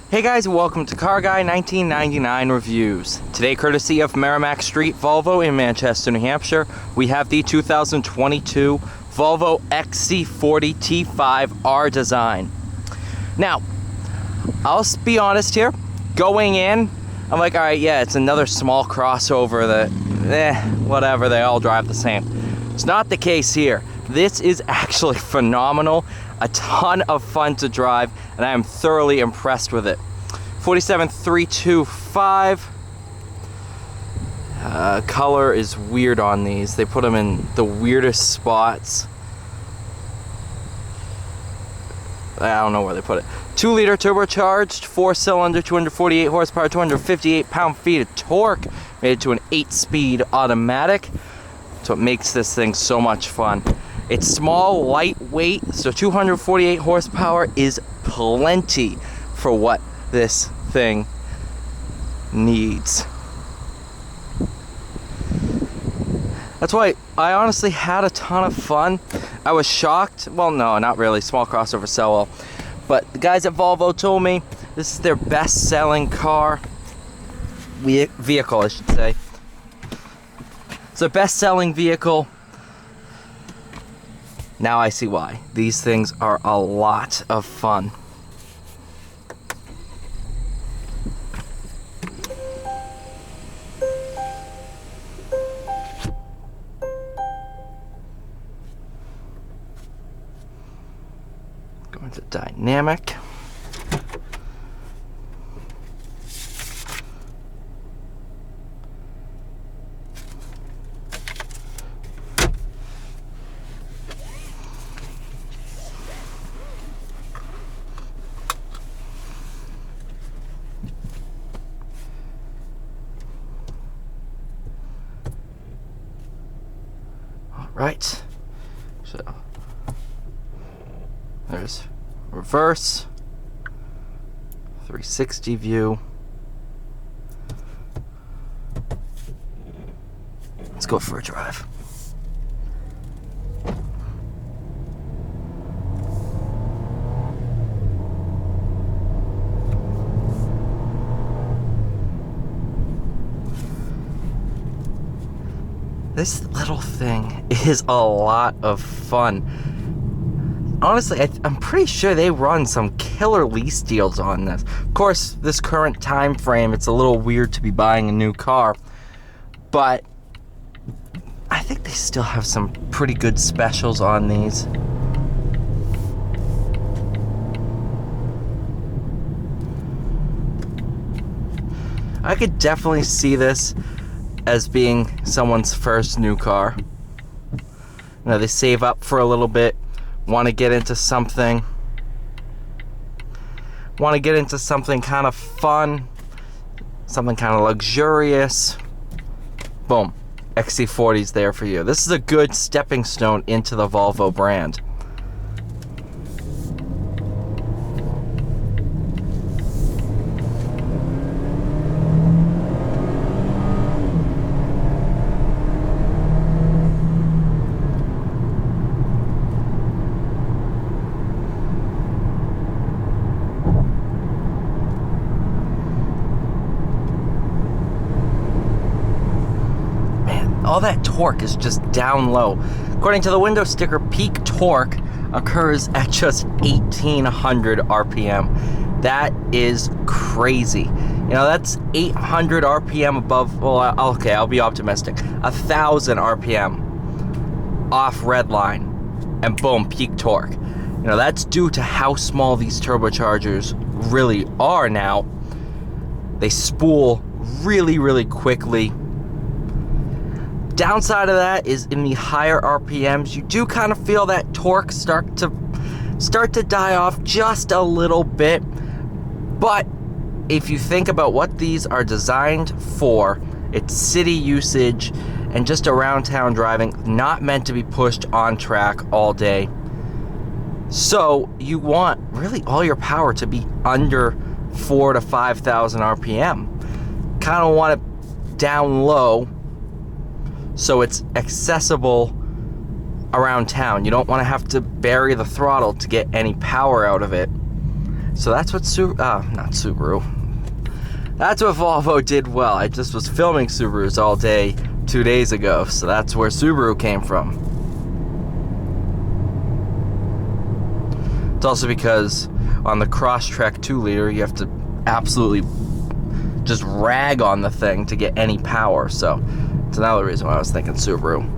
Hey guys, welcome to Car Guy 1999 Reviews. Today, courtesy of Merrimack Street Volvo in Manchester, New Hampshire, we have the 2022 Volvo XC40 T5 R design. Now, I'll be honest here, going in, I'm like, alright, yeah, it's another small crossover that, whatever, they all drive the same. It's not the case here. This is actually phenomenal, a ton of fun to drive, and I am thoroughly impressed with it. 47325. Color is weird on these. They put them in the weirdest spots. I don't know where they put it. 2-liter turbocharged, 4-cylinder, 248 horsepower, 258 pound-feet of torque, made it to an 8-speed automatic. So it makes this thing so much fun. It's small, lightweight, so 248 horsepower is plenty for what this thing needs. That's why I honestly had a ton of fun. I was shocked. Well, no, not really. Small crossover sell well. But the guys at Volvo told me this is their best-selling car. Vehicle, I should say. It's their best-selling vehicle. Now I see why. These things are a lot of fun. Going to dynamic. Right, so there's reverse, 360 view. Let's go for a drive. This little thing is a lot of fun. Honestly, I'm pretty sure they run some killer lease deals on this. Of course, this current time frame, it's a little weird to be buying a new car, but I think they still have some pretty good specials on these. I could definitely see this as being someone's first new car. You know, they save up for a little bit, want to get into something kind of fun, something kind of luxurious. Boom, XC40's there for you. This is a good stepping stone into the Volvo brand. All that torque is just down low. According to the window sticker, peak torque occurs at just 1800 RPM. That is crazy. You know, that's 800 RPM above, well, okay, I'll be optimistic. 1000 RPM off red line, and boom, peak torque. You know, that's due to how small these turbochargers really are now. They spool really, really quickly. Downside of that is in the higher RPMs, you do kind of feel that torque start to die off just a little bit. But if you think about what these are designed for, it's city usage and just around town driving, not meant to be pushed on track all day. So you want really all your power to be under 4,000 to 5,000 RPM. Kind of want it down low, so it's accessible around town. You don't want to have to bury the throttle to get any power out of it. So that's what not Subaru. That's what Volvo did well. I just was filming Subarus all day 2 days ago, so that's where Subaru came from. It's also because on the Crosstrek 2-liter, you have to absolutely just rag on the thing to get any power, so it's another reason why I was thinking Subaru.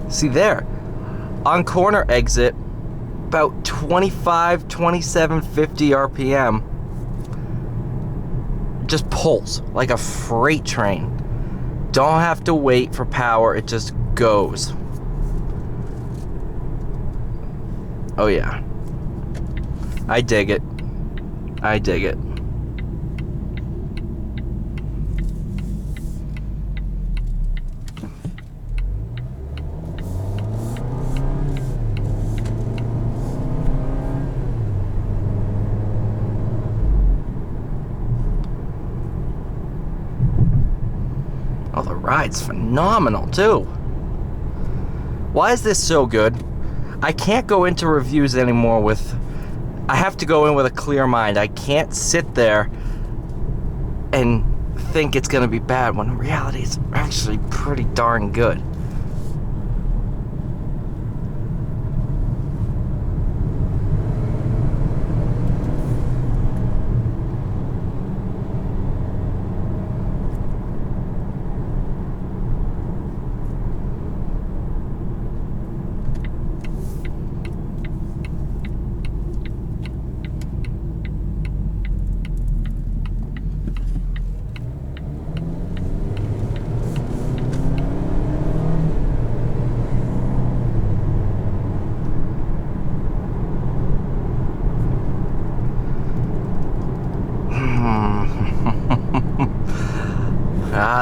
See there, on corner exit, about 25, 27, 50 RPM, just pulls like a freight train. Don't have to wait for power, it just goes. Oh yeah, I dig it. I dig it. Oh, the ride's phenomenal too. Why is this so good? I can't go into reviews anymore with... I have to go in with a clear mind. I can't sit there and think it's gonna be bad when in reality it's actually pretty darn good.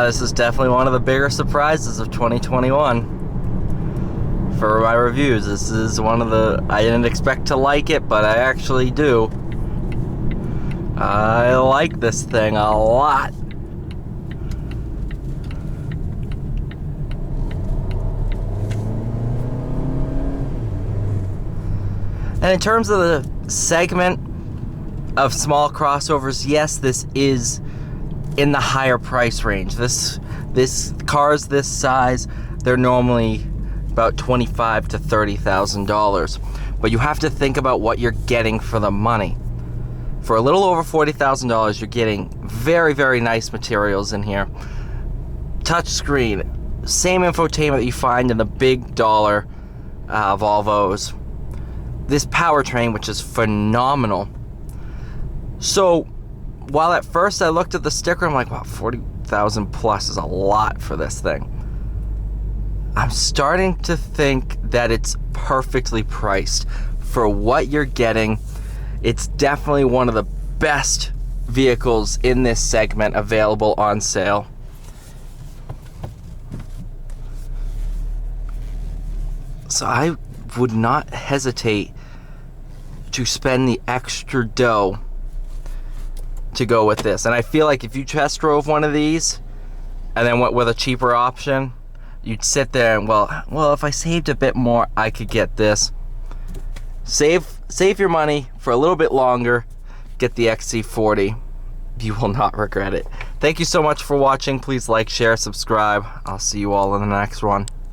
This is definitely one of the bigger surprises of 2021 for my reviews. This is one of the... I didn't expect to like it, but I actually do. I like this thing a lot. And in terms of the segment of small crossovers, yes, this is in the higher price range. This cars this size, they're normally about $25,000 to $30,000. But you have to think about what you're getting for the money. For a little over $40,000, you're getting very, very nice materials in here. Touchscreen, same infotainment that you find in the big dollar Volvos. This powertrain, which is phenomenal. So while at first I looked at the sticker, I'm like, wow, 40,000 plus is a lot for this thing. I'm starting to think that it's perfectly priced for what you're getting. It's definitely one of the best vehicles in this segment available on sale. So I would not hesitate to spend the extra dough to go with this. And I feel like if you test drove one of these and then went with a cheaper option, you'd sit there and, well, if I saved a bit more, I could get this. Save your money for a little bit longer. Get the XC40. You will not regret it. Thank you so much for watching. Please like, share, subscribe. I'll see you all in the next one.